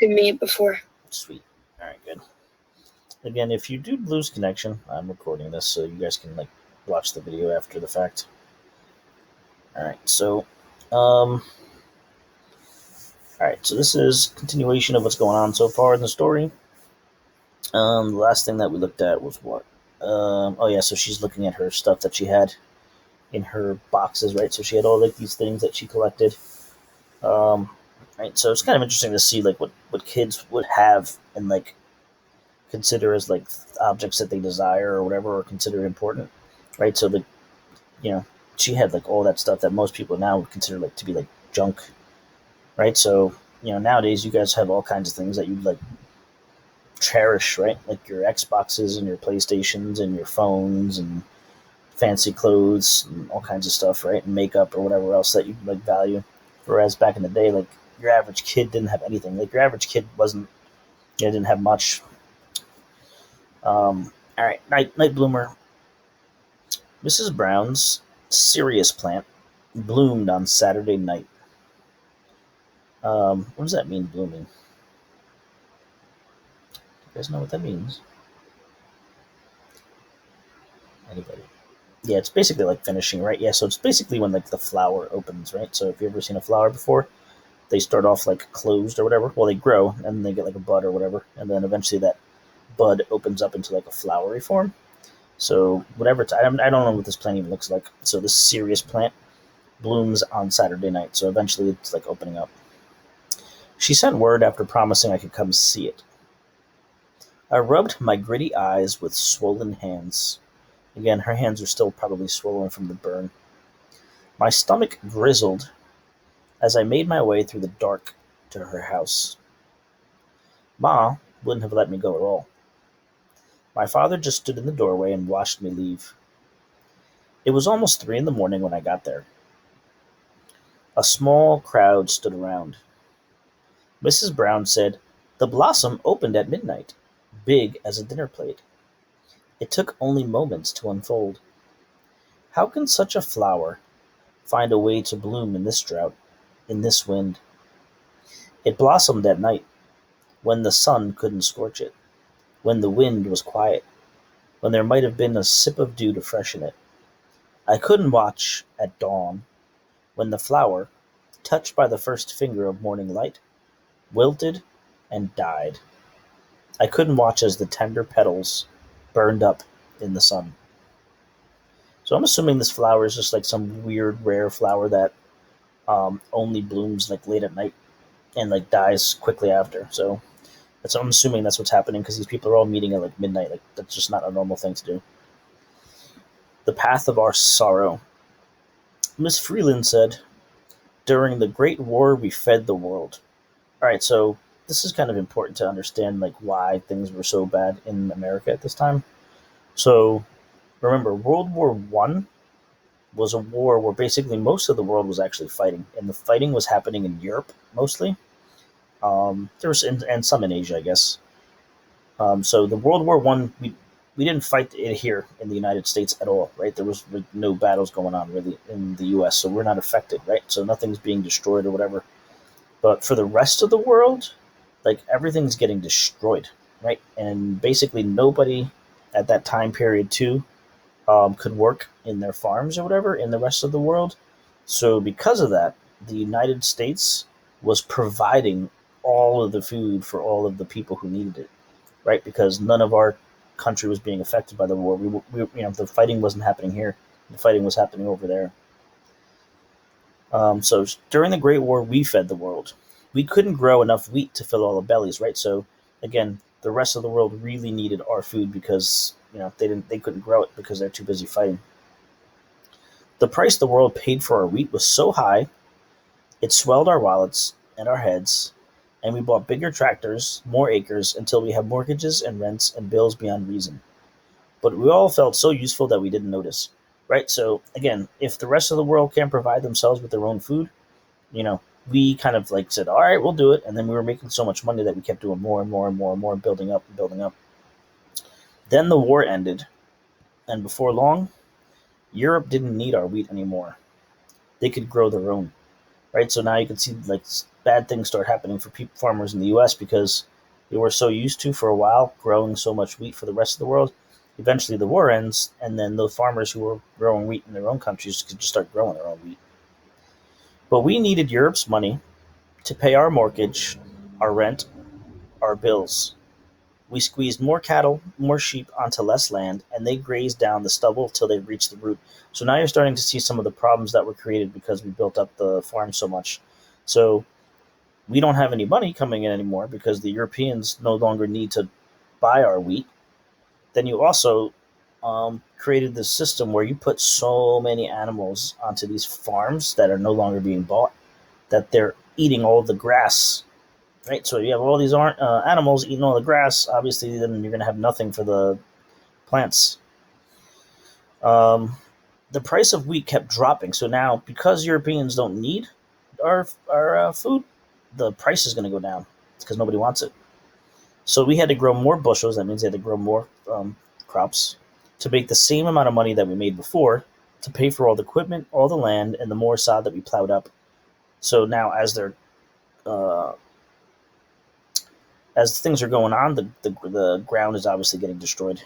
me before. Sweet. All right, good. Again, if you do lose connection, I'm recording this so you guys can watch the video after the fact. All right, so all right, so this is continuation of what's going on so far in the story. The last thing that we looked at was what? Oh yeah, so she's looking at her stuff that she had in her boxes, right? So she had all these things that she collected. Right, so it's kind of interesting to see what kids would have and consider as objects that they desire or whatever, or consider important, right? So you know she had all that stuff that most people now would consider to be junk, right? So nowadays you guys have all kinds of things that you cherish, right? Like your Xboxes and your PlayStations and your phones and fancy clothes and all kinds of stuff, right? And makeup or whatever else that you value. Whereas back in the day, your average kid didn't have anything. Your average kid wasn't, didn't have much. All right, night bloomer. Mrs. Brown's Sirius plant bloomed on Saturday night. What does that mean, blooming? You guys know what that means? Anybody? Yeah, it's basically finishing, right? Yeah, so it's basically when the flower opens, right? So if you've ever seen a flower before, they start off closed or whatever. Well, they grow and then they get a bud or whatever, and then eventually that bud opens up into a flowery form. So whatever I don't know what this plant even looks like. So this Sirius plant blooms on Saturday night. So eventually it's opening up. She sent word after promising I could come see it. I rubbed my gritty eyes with swollen hands. Again, her hands are still probably swollen from the burn. My stomach grizzled as I made my way through the dark to her house. Ma wouldn't have let me go at all. My father just stood in the doorway and watched me leave. It was almost 3 in the morning when I got there. A small crowd stood around. Mrs. Brown said, "The blossom opened at midnight, big as a dinner plate. It took only moments to unfold. How can such a flower find a way to bloom in this drought, in this wind? It blossomed at night, when the sun couldn't scorch it, when the wind was quiet, when there might have been a sip of dew to freshen it. I couldn't watch at dawn, when the flower, touched by the first finger of morning light, wilted and died. I couldn't watch as the tender petals burned up in the sun." So I'm assuming this flower is just some weird, rare flower that only blooms late at night and dies quickly after. So I'm assuming that's what's happening because these people are all meeting at midnight. That's just not a normal thing to do. The path of our sorrow. Miss Freeland said, "During the Great War, we fed the world." All right, so this is kind of important to understand why things were so bad in America at this time. So remember, World War One was a war where basically most of the world was actually fighting, and the fighting was happening in Europe mostly. There was and some in Asia, I guess. So the World War One, we didn't fight it here in the United States at all, right? There was no battles going on really in the U.S., so we're not affected, right? So nothing's being destroyed or whatever. But for the rest of the world, everything's getting destroyed, right? And basically nobody at that time period too could work in their farms or whatever in the rest of the world. So because of that, the United States was providing all of the food for all of the people who needed it, right? Because none of our country was being affected by the war. The fighting wasn't happening here. The fighting was happening over there. So during the Great War, we fed the world. We couldn't grow enough wheat to fill all the bellies, right? So again, the rest of the world really needed our food because they couldn't grow it because they're too busy fighting. The price the world paid for our wheat was so high, it swelled our wallets and our heads, and we bought bigger tractors, more acres, until we had mortgages and rents and bills beyond reason. But we all felt so useful that we didn't notice, right? So again, if the rest of the world can't provide themselves with their own food, we kind of said, all right, we'll do it. And then we were making so much money that we kept doing more and more and more and more, building up and building up. Then the war ended, and before long, Europe didn't need our wheat anymore. They could grow their own, right? So now you can see bad things start happening for farmers in the U.S. because they were so used to, for a while, growing so much wheat for the rest of the world. Eventually, the war ends, and then the farmers who were growing wheat in their own countries could just start growing their own wheat. But we needed Europe's money to pay our mortgage, our rent, our bills. We squeezed more cattle, more sheep onto less land, and they grazed down the stubble till they reached the root. So now you're starting to see some of the problems that were created because we built up the farm so much. So we don't have any money coming in anymore because the Europeans no longer need to buy our wheat. Then you also created this system where you put so many animals onto these farms that are no longer being bought, that they're eating all the grass. Right, so you have all these animals eating all the grass. Obviously, then you're going to have nothing for the plants. Um, the price of wheat kept dropping. So now, because Europeans don't need our food, the price is going to go down because nobody wants it. So we had to grow more bushels. That means they had to grow more crops to make the same amount of money that we made before to pay for all the equipment, all the land, and the more sod that we plowed up. So now, uh, as things are going on, the ground is obviously getting destroyed.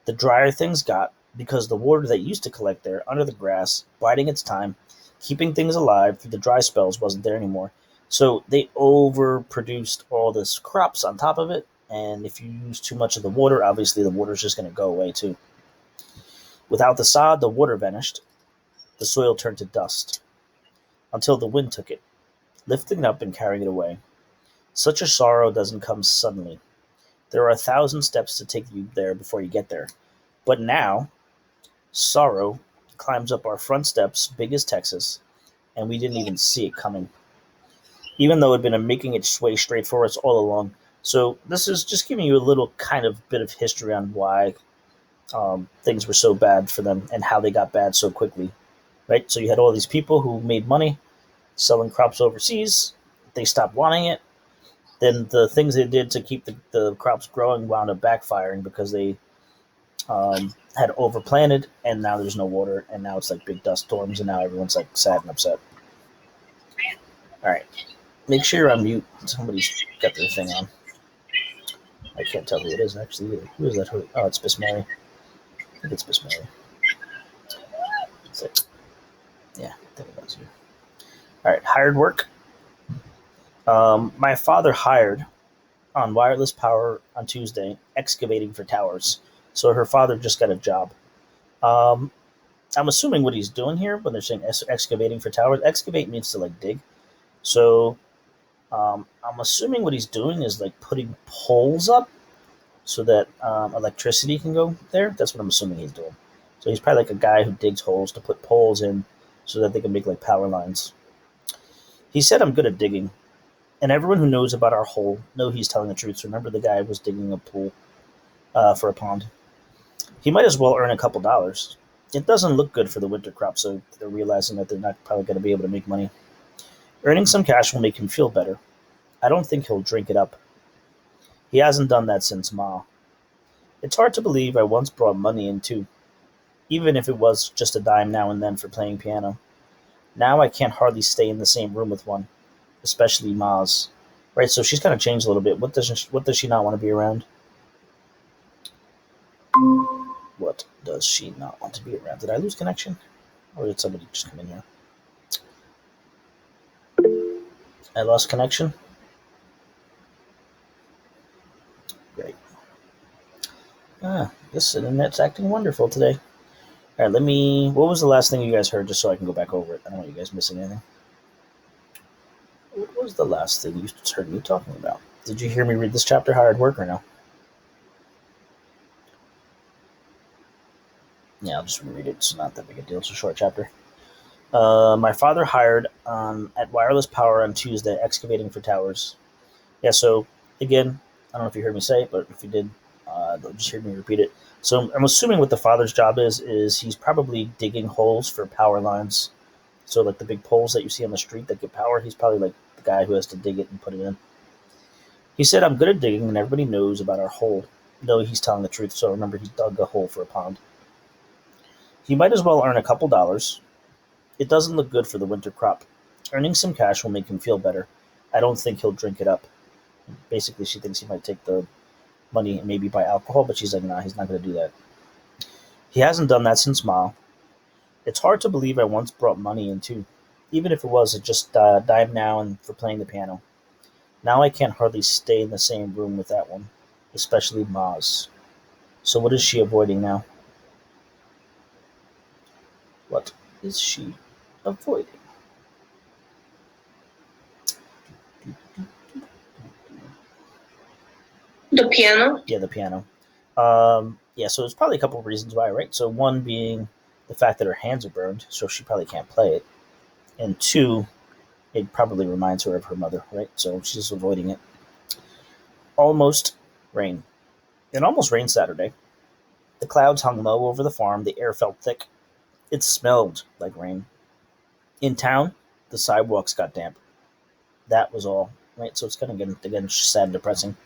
The drier things got because the water that used to collect there under the grass, biding its time, keeping things alive through the dry spells wasn't there anymore. So they overproduced all this crops on top of it, and if you use too much of the water, obviously the water is just going to go away too. Without the sod, the water vanished. The soil turned to dust until the wind took it, lifting it up and carrying it away. Such a sorrow doesn't come suddenly. There are 1,000 steps to take you there before you get there. But now, sorrow climbs up our front steps, big as Texas, and we didn't even see it coming, even though it had been making its way straight for us all along. So this is just giving you a little kind of bit of history on why things were so bad for them and how they got bad so quickly. Right? So you had all these people who made money selling crops overseas. They stopped wanting it. Then the things they did to keep the crops growing wound up backfiring because they had overplanted, and now there's no water, and now it's like big dust storms, and now everyone's like sad and upset. All right, make sure you're on mute. Somebody's got their thing on. I can't tell who it is actually either. Who is that? Oh, it's Miss Mary. I think it's Miss Mary. That's it. Yeah, I think it was you. All right, hired work. My father hired on wireless power on Tuesday, excavating for towers. So her father just got a job. Um, I'm assuming what he's doing here when they're saying excavating for towers. Excavate means to like dig. So I'm assuming what he's doing is like putting poles up so that electricity can go there. That's what I'm assuming he's doing. So he's probably like a guy who digs holes to put poles in so that they can make like power lines. He said, "I'm good at digging." And everyone who knows about our hole know he's telling the truth. So remember, the guy was digging a pool for a pond. He might as well earn a couple dollars. It doesn't look good for the winter crop, so they're realizing that they're not probably going to be able to make money. Earning some cash will make him feel better. I don't think he'll drink it up. He hasn't done that since Ma. It's hard to believe I once brought money in too, even if it was just a dime now and then for playing piano. Now I can't hardly stay in the same room with one, especially Ma's. Right, so she's kind of changed a little bit. What does she not want to be around? What does she not want to be around? Did I lose connection? Or did somebody just come in here? I lost connection? Great. This internet's acting wonderful today. All right, what was the last thing you guys heard, just so I can go back over it? I don't want you guys missing anything. What was the last thing you heard me talking about? Did you hear me read this chapter, Hired Work, or no? Yeah, I'll just reread it. It's not that big a deal. It's a short chapter. My father hired at Wireless Power on Tuesday, excavating for towers. Yeah, so again, I don't know if you heard me say it, but if you did, just hear me repeat it. So I'm assuming what the father's job is he's probably digging holes for power lines. So like the big poles that you see on the street that get power, he's probably like the guy who has to dig it and put it in. He said, "I'm good at digging, and everybody knows about our hole." No, he's telling the truth. So remember, he dug a hole for a pond. He might as well earn a couple dollars. It doesn't look good for the winter crop. Earning some cash will make him feel better. I don't think he'll drink it up. Basically, she thinks he might take the money and maybe buy alcohol, but she's like, nah, he's not going to do that. He hasn't done that since Ma. It's hard to believe I once brought money in too, even if it was just dime now and for playing the piano. Now I can't hardly stay in the same room with that one, especially Ma's. So what is she avoiding now? What is she avoiding? The piano? Yeah, the piano. Yeah, so there's probably a couple of reasons why, right? So one being the fact that her hands are burned, so she probably can't play it. And two, it probably reminds her of her mother, right? So she's avoiding it. Almost rain. It almost rained Saturday. The clouds hung low over the farm, the air felt thick. It smelled like rain. In town, the sidewalks got damp. That was all, right? So it's kind of again sad and depressing.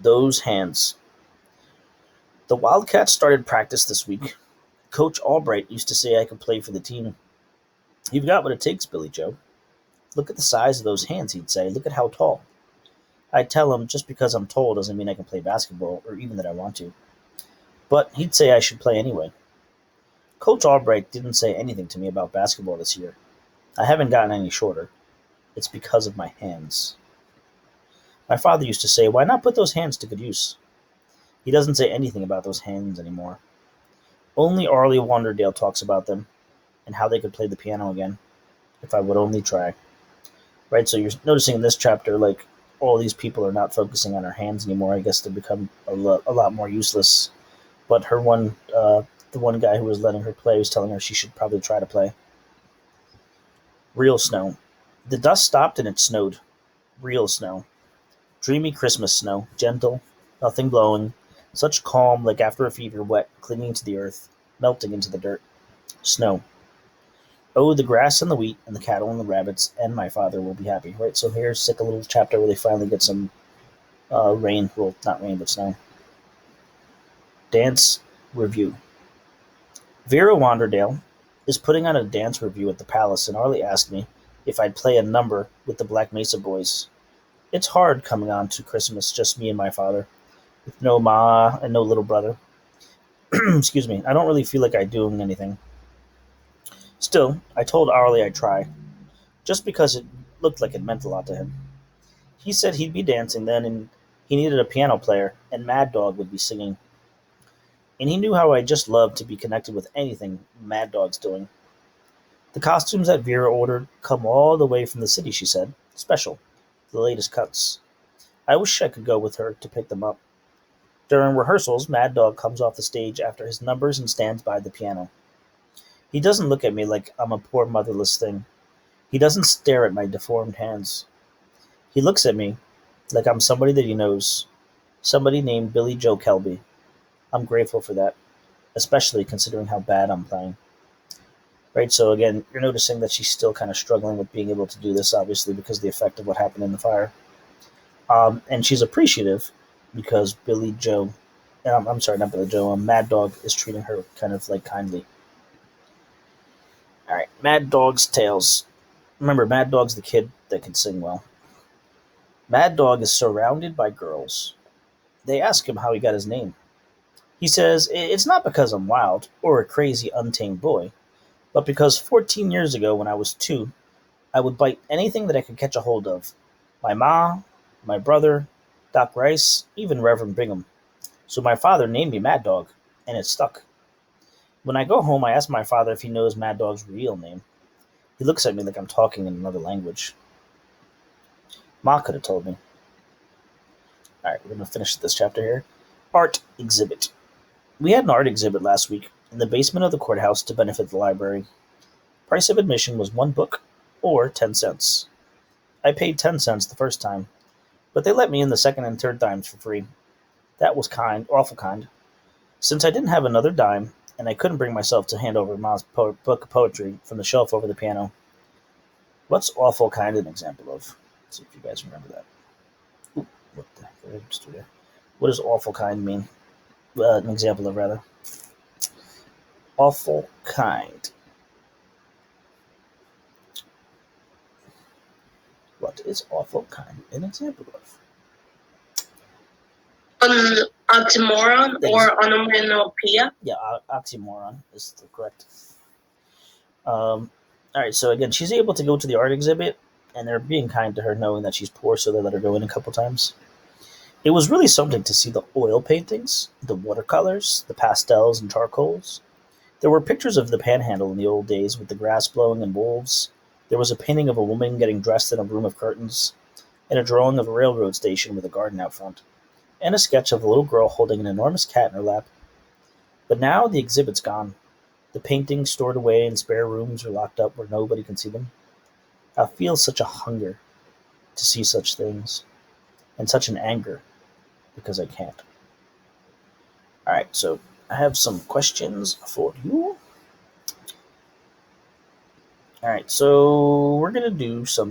Those hands. The Wildcats started practice this week. Coach Albright used to say I could play for the team. You've got what it takes, Billy Joe. Look at the size of those hands, he'd say. Look at how tall. I'd tell him just because I'm tall doesn't mean I can play basketball, or even that I want to. But he'd say I should play anyway. Coach Albright didn't say anything to me about basketball this year. I haven't gotten any shorter. It's because of my hands. My father used to say, why not put those hands to good use? He doesn't say anything about those hands anymore. Only Arlie Wanderdale talks about them and how they could play the piano again, if I would only try. Right, so you're noticing in this chapter, like, all these people are not focusing on her hands anymore. I guess they become a lot more useless. But the one guy who was letting her play was telling her she should probably try to play. Real snow. The dust stopped and it snowed. Real snow. Dreamy Christmas snow. Gentle, nothing blowing. Such calm, like after a fever, wet, clinging to the earth, melting into the dirt. Snow. Oh, the grass and the wheat and the cattle and the rabbits and my father will be happy. Right, so here's like a little chapter where they finally get some rain. Well, not rain, but snow. Dance review. Vera Wanderdale is putting on a dance review at the Palace, and Arlie asked me if I'd play a number with the Black Mesa Boys. It's hard coming on to Christmas, just me and my father, with no ma and no little brother. Excuse me, I don't really feel like I'm doing anything. Still, I told Arlie I'd try, just because it looked like it meant a lot to him. He said he'd be dancing then, and he needed a piano player, and Mad Dog would be singing. And he knew how I just loved to be connected with anything Mad Dog's doing. The costumes that Vera ordered come all the way from the city, she said. Special. The latest cuts. I wish I could go with her to pick them up. During rehearsals, Mad Dog comes off the stage after his numbers and stands by the piano. He doesn't look at me like I'm a poor motherless thing. He doesn't stare at my deformed hands. He looks at me like I'm somebody that he knows. Somebody named Billy Joe Kelby. I'm grateful for that, especially considering how bad I'm playing. Right, so again, you're noticing that she's still kind of struggling with being able to do this, obviously, because of the effect of what happened in the fire. And she's appreciative because Billy Joe, I'm sorry, not Billy Joe, Mad Dog is treating her kind of like kindly. All right, Mad Dog's tales. Remember, Mad Dog's the kid that can sing well. Mad Dog is surrounded by girls. They ask him how he got his name. He says, it's not because I'm wild or a crazy, untamed boy, but because 14 years ago when I was 2, I would bite anything that I could catch a hold of. My ma, my brother, Doc Rice, even Reverend Bingham. So my father named me Mad Dog, and it stuck. When I go home, I ask my father if he knows Mad Dog's real name. He looks at me like I'm talking in another language. Ma could have told me. Alright, we're going to finish this chapter here. Art exhibit. We had an art exhibit last week in the basement of the courthouse to benefit the library. Price of admission was 1 book, or 10 cents. I paid 10 cents the first time, but they let me in the second and third times for free. That was kind, awful kind. Since I didn't have another dime, and I couldn't bring myself to hand over Ma's book of poetry from the shelf over the piano. What's awful kind an example of? Let's see if you guys remember that. Ooh, what the heck did I just do there? What does awful kind mean? An example of, rather. Awful kind. What is awful kind an example of? An oxymoron or onomatopoeia? Yeah, oxymoron is the correct. All right, so again, she's able to go to the art exhibit, and they're being kind to her, knowing that she's poor, so they let her go in a couple times. It was really something to see the oil paintings, the watercolors, the pastels and charcoals. There were pictures of the Panhandle in the old days with the grass blowing and wolves. There was a painting of a woman getting dressed in a room of curtains, and a drawing of a railroad station with a garden out front, and a sketch of a little girl holding an enormous cat in her lap. But now the exhibit's gone. The paintings stored away in spare rooms or locked up where nobody can see them. I feel such a hunger to see such things, and such an anger because I can't. Alright, so I have some questions for you. Alright, so we're going to do some